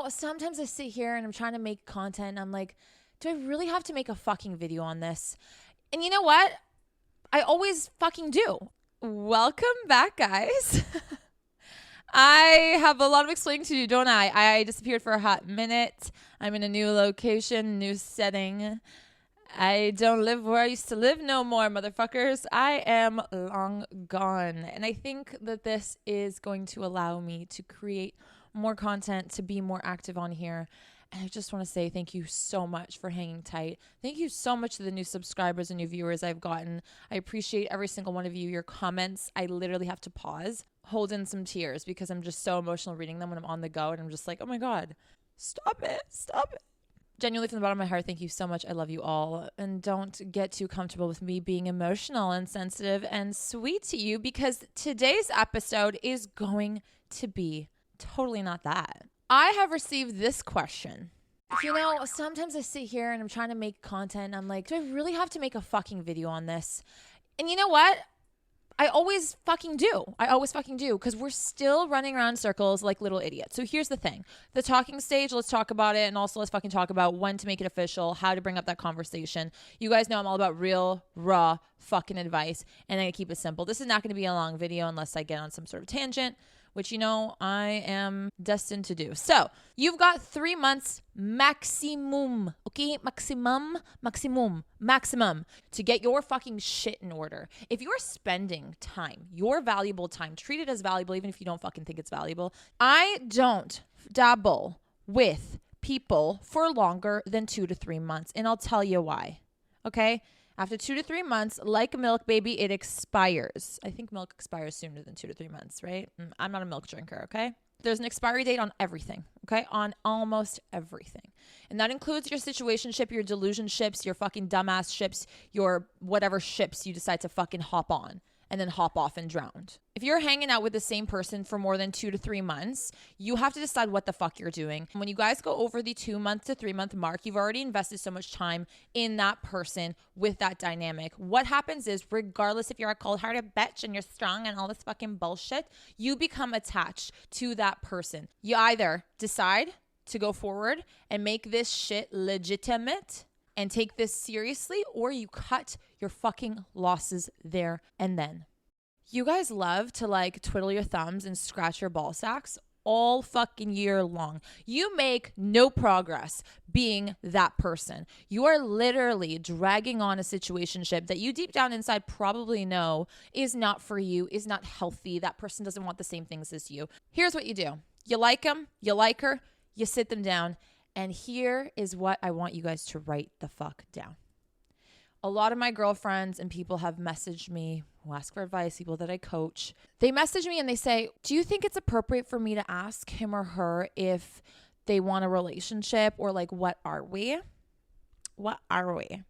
Sometimes I sit here and I'm trying to make content. And I'm like, do I really have to make a fucking video on this? And you know what? I always fucking do. Welcome back, guys. I have a lot of explaining to do, don't I? I disappeared for a hot minute. I'm in a new location, new setting. I don't live where I used to live no more, motherfuckers. I am long gone. And I think that this is going to allow me to create more content, to be more active on here. And I just want to say thank you so much for hanging tight. Thank you so much to the new subscribers and new viewers I've gotten. I appreciate every single one of you. Your comments, I literally have to pause, hold in some tears because I'm just so emotional reading them when I'm on the go. And I'm just like, oh my God, stop it. Stop it. Genuinely from the bottom of my heart, thank you so much. I love you all. And don't get too comfortable with me being emotional and sensitive and sweet to you because today's episode is going to be totally not that. I have received this question. Sometimes I sit here and I'm trying to make content. I'm like, do I really have to make a fucking video on this? And you know what? I always fucking do. Because we're still running around in circles like little idiots. So here's the thing. The talking stage, let's talk about it. And also let's fucking talk about when to make it official, how to bring up that conversation. You guys know I'm all about real, raw fucking advice. And I keep it simple. This is not going to be a long video unless I get on some sort of tangent, which, I am destined to do. So you've got 3 months maximum, okay? Maximum to get your fucking shit in order. If you're spending time, your valuable time, treat it as valuable, even if you don't fucking think it's valuable. I don't dabble with people for longer than 2 to 3 months. And I'll tell you why, okay? After 2 to 3 months, like milk, baby, it expires. I think milk expires sooner than 2 to 3 months, right? I'm not a milk drinker, okay? There's an expiry date on everything, okay? On almost everything. And that includes your situationship, your delusion ships, your fucking dumbass ships, your whatever ships you decide to fucking hop on and then hop off and drown. If you're hanging out with the same person for more than 2 to 3 months, you have to decide what the fuck you're doing. When you guys go over the 2 month to 3 month mark, you've already invested so much time in that person with that dynamic. What happens is, regardless if you're a cold-hearted bitch and you're strong and all this fucking bullshit, you become attached to that person. You either decide to go forward and make this shit legitimate and take this seriously, or you cut your fucking losses there and then. You guys love to like twiddle your thumbs and scratch your ball sacks all fucking year long. You make no progress being that person. You are literally dragging on a situationship that you deep down inside probably know is not for you, is not healthy. That person doesn't want the same things as you. Here's what you do. You like them, you like her, you sit them down. And here is what I want you guys to write the fuck down. A lot of my girlfriends and people have messaged me who ask for advice, people that I coach. They message me and they say, do you think it's appropriate for me to ask him or her if they want a relationship, or like, what are we? What are we?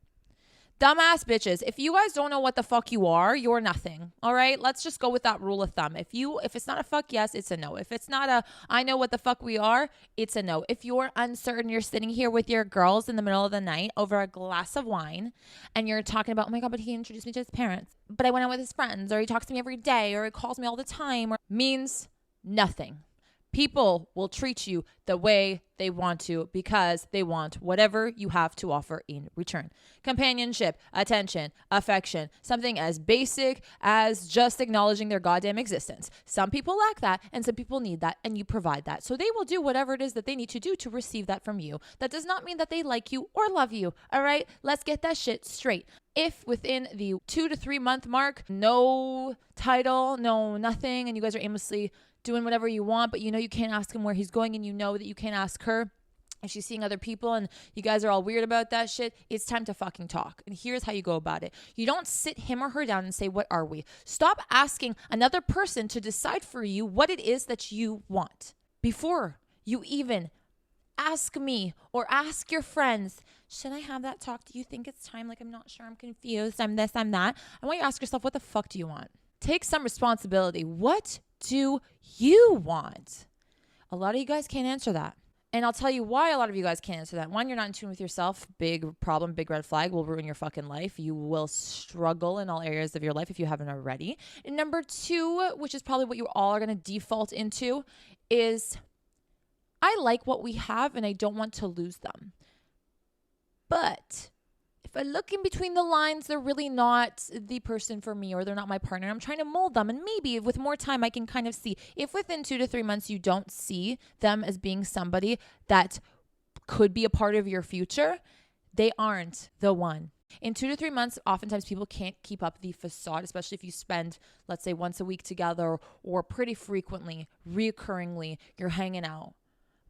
Dumbass bitches, if you guys don't know what the fuck you are, you're nothing. All right? Let's just go with that rule of thumb. If it's not a fuck yes, it's a no. If it's not a I know what the fuck we are, it's a no. If you're uncertain, you're sitting here with your girls in the middle of the night over a glass of wine and you're talking about, oh my God, but he introduced me to his parents, but I went out with his friends, or he talks to me every day, or he calls me all the time, or means nothing. People will treat you the way they want to because they want whatever you have to offer in return. Companionship, attention, affection, something as basic as just acknowledging their goddamn existence. Some people lack that and some people need that, and you provide that. So they will do whatever it is that they need to do to receive that from you. That does not mean that they like you or love you. All right? Let's get that shit straight. If within the 2 to 3 month mark, no title, no nothing, and you guys are aimlessly doing whatever you want, but you know you can't ask him where he's going, and you know that you can't ask her if she's seeing other people, and you guys are all weird about that shit, it's time to fucking talk. And here's how you go about it. You don't sit him or her down and say, what are we? Stop asking another person to decide for you what it is that you want. Before you even ask me or ask your friends, should I have that talk? Do you think it's time? Like, I'm not sure. I'm confused. I'm this, I'm that. I want you to ask yourself, what the fuck do you want? Take some responsibility. What do you want? A lot of you guys can't answer that. And I'll tell you why a lot of you guys can't answer that. One, you're not in tune with yourself. Big problem, big red flag, will ruin your fucking life. You will struggle in all areas of your life if you haven't already. And number two, which is probably what you all are going to default into, is I like what we have and I don't want to lose them. But if I look in between the lines, they're really not the person for me, or they're not my partner. I'm trying to mold them. And maybe with more time, I can kind of see if within 2 to 3 months, you don't see them as being somebody that could be a part of your future, they aren't the one. In 2 to 3 months, oftentimes people can't keep up the facade, especially if you spend, let's say, once a week together or pretty frequently, reoccurringly, you're hanging out.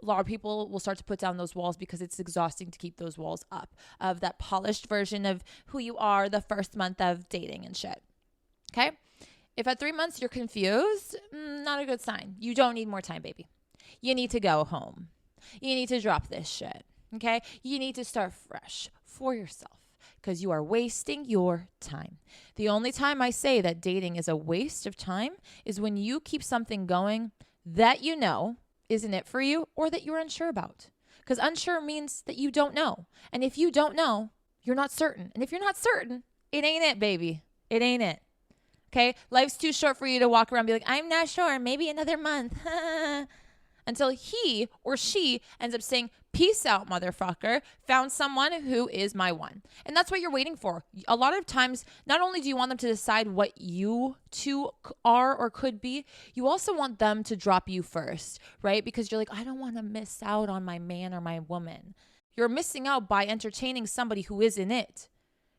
A lot of people will start to put down those walls because it's exhausting to keep those walls up of that polished version of who you are the first month of dating and shit. Okay? If at 3 months you're confused, not a good sign. You don't need more time, baby. You need to go home. You need to drop this shit. Okay? You need to start fresh for yourself because you are wasting your time. The only time I say that dating is a waste of time is when you keep something going that you know isn't it for you or that you're unsure about. Because unsure means that you don't know. And if you don't know, you're not certain. And if you're not certain, it ain't it, baby. It ain't it. Okay? Life's too short for you to walk around and be like, I'm not sure, maybe another month. Until he or she ends up saying, peace out, motherfucker, found someone who is my one. And that's what you're waiting for. A lot of times, not only do you want them to decide what you two are or could be, you also want them to drop you first, right? Because you're like, I don't want to miss out on my man or my woman. You're missing out by entertaining somebody who isn't it.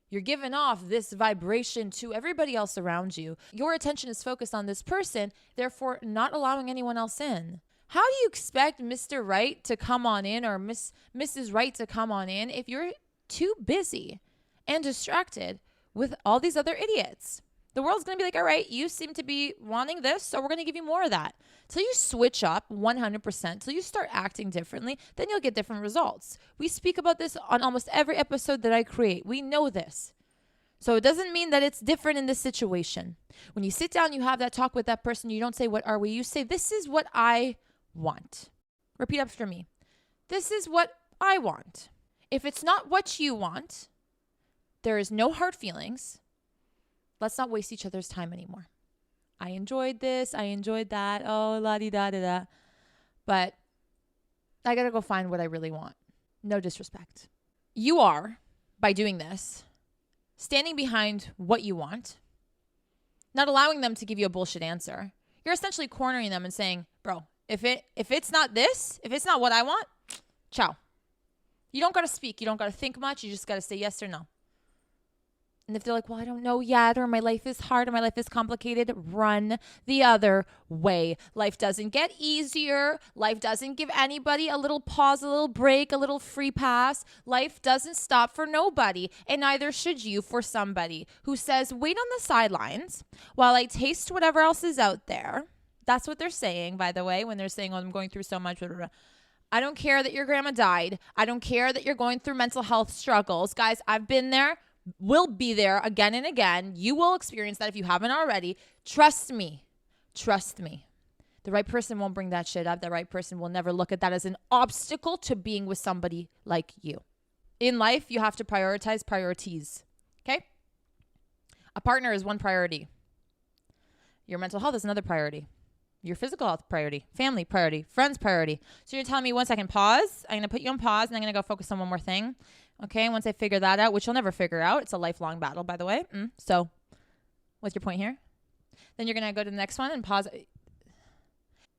You're giving off this vibration to everybody else around you. Your attention is focused on this person, therefore not allowing anyone else in. How do you expect Mr. Right to come on in or Mrs. Right to come on in if you're too busy and distracted with all these other idiots? The world's going to be like, all right, you seem to be wanting this, so we're going to give you more of that. Till you switch up 100%, till you start acting differently, then you'll get different results. We speak about this on almost every episode that I create. We know this. So it doesn't mean that it's different in this situation. When you sit down, you have that talk with that person, you don't say, what are we? You say, this is what I want. Repeat after me. This is what I want. If it's not what you want, there is no hard feelings. Let's not waste each other's time anymore. I enjoyed this. I enjoyed that. Oh, la-di-da-da-da. But I got to go find what I really want. No disrespect. You are, by doing this, standing behind what you want, not allowing them to give you a bullshit answer. You're essentially cornering them and saying, bro, if it's not this, if it's not what I want, ciao. You don't got to speak. You don't got to think much. You just got to say yes or no. And if they're like, well, I don't know yet, or my life is hard, or my life is complicated, run the other way. Life doesn't get easier. Life doesn't give anybody a little pause, a little break, a little free pass. Life doesn't stop for nobody, and neither should you for somebody who says, wait on the sidelines while I taste whatever else is out there. That's what they're saying, by the way, when they're saying, oh, I'm going through so much. Blah, blah, blah. I don't care that your grandma died. I don't care that you're going through mental health struggles. Guys, I've been there. Will be there again and again. You will experience that if you haven't already. Trust me. Trust me. The right person won't bring that shit up. The right person will never look at that as an obstacle to being with somebody like you. In life, you have to prioritize priorities. Okay? A partner is one priority. Your mental health is another priority. Your physical health priority, family priority, friends priority. So you're telling me 1 second, pause. I'm going to put you on pause and I'm going to go focus on one more thing. Okay, once I figure that out, which you'll never figure out. It's a lifelong battle, by the way. So what's your point here? Then you're going to go to the next one and pause.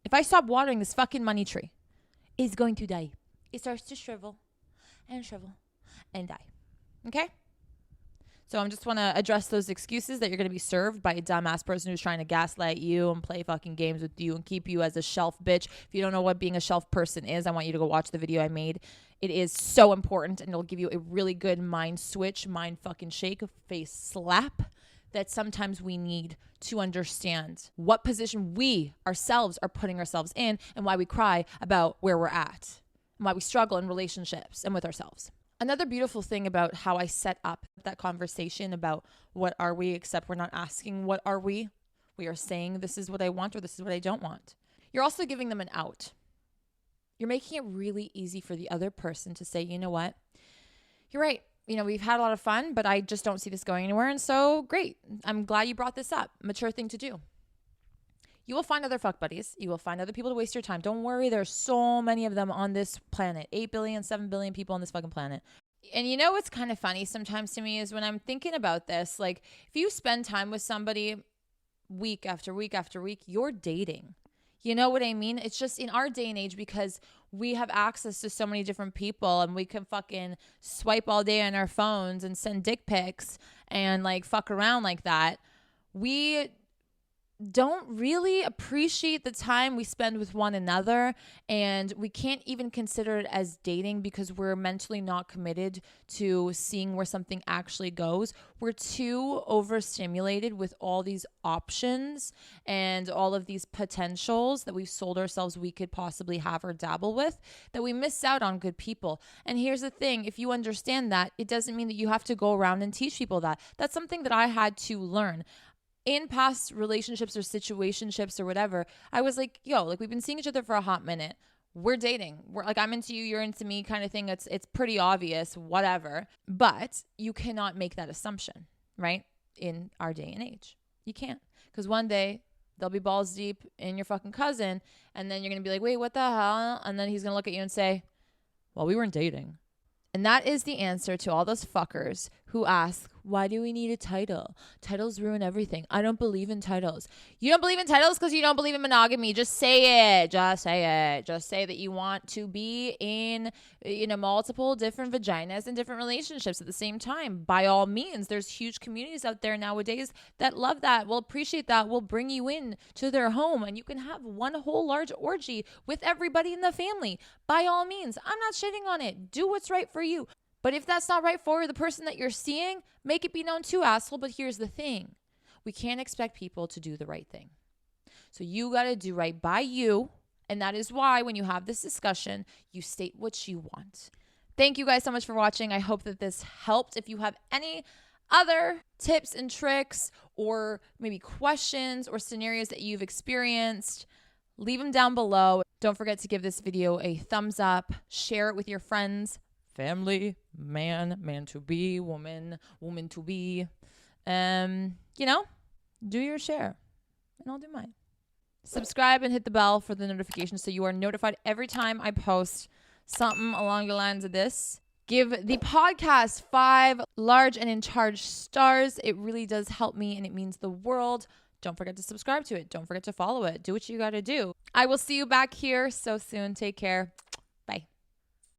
If I stop watering this fucking money tree, it's going to die. It starts to shrivel and die. Okay? So I just want to address those excuses that you're going to be served by a dumbass person who's trying to gaslight you and play fucking games with you and keep you as a shelf bitch. If you don't know what being a shelf person is, I want you to go watch the video I made. It is so important, and it'll give you a really good mind switch, mind fucking shake, face slap that sometimes we need to understand what position we ourselves are putting ourselves in and why we cry about where we're at and why we struggle in relationships and with ourselves. Another beautiful thing about how I set up that conversation about what are we, except we're not asking what are we. We are saying this is what I want or this is what I don't want. You're also giving them an out. You're making it really easy for the other person to say, you know what? You're right. You know, we've had a lot of fun, but I just don't see this going anywhere. And so great. I'm glad you brought this up. Mature thing to do. You will find other fuck buddies. You will find other people to waste your time. Don't worry. There's so many of them on this planet. 8 billion, 7 billion people on this fucking planet. And you know what's kind of funny sometimes to me is when I'm thinking about this, like if you spend time with somebody week after week after week, you're dating. You know what I mean? It's just in our day and age, because we have access to so many different people and we can fucking swipe all day on our phones and send dick pics and like fuck around like that. We don't really appreciate the time we spend with one another, and we can't even consider it as dating because we're mentally not committed to seeing where something actually goes. We're too overstimulated with all these options and all of these potentials that we've sold ourselves we could possibly have or dabble with, that we miss out on good people. And here's the thing, if you understand that, it doesn't mean that you have to go around and teach people that. That's something that I had to learn. In past relationships or situationships or whatever, I was like, yo, like we've been seeing each other for a hot minute. We're dating. We're like, I'm into you, you're into me kind of thing. It's pretty obvious, whatever. But you cannot make that assumption, right? In our day and age. You can't. Because one day they'll be balls deep in your fucking cousin, and then you're going to be like, wait, what the hell? And then he's going to look at you and say, well, we weren't dating. And that is the answer to all those fuckers who ask, why do we need a title? Titles ruin everything. I don't believe in titles. You don't believe in titles because you don't believe in monogamy. Just say it. Just say it. Just say that you want to be in, multiple different vaginas and different relationships at the same time. By all means, there's huge communities out there nowadays that love that, will appreciate that, will bring you in to their home, and you can have one whole large orgy with everybody in the family. By all means, I'm not shitting on it. Do what's right for you. But if that's not right for the person that you're seeing, make it be known too, asshole. But here's the thing. We can't expect people to do the right thing. So you got to do right by you. And that is why when you have this discussion, you state what you want. Thank you guys so much for watching. I hope that this helped. If you have any other tips and tricks or maybe questions or scenarios that you've experienced, leave them down below. Don't forget to give this video a thumbs up. Share it with your friends. Family, man to be, woman to be. Do your share and I'll do mine. Subscribe and hit the bell for the notifications so you are notified every time I post something along the lines of this. Give the podcast 5 large and in charge stars. It really does help me and it means the world. Don't forget to subscribe to it. Don't forget to follow it. Do what you got to do. I will see you back here so soon. Take care.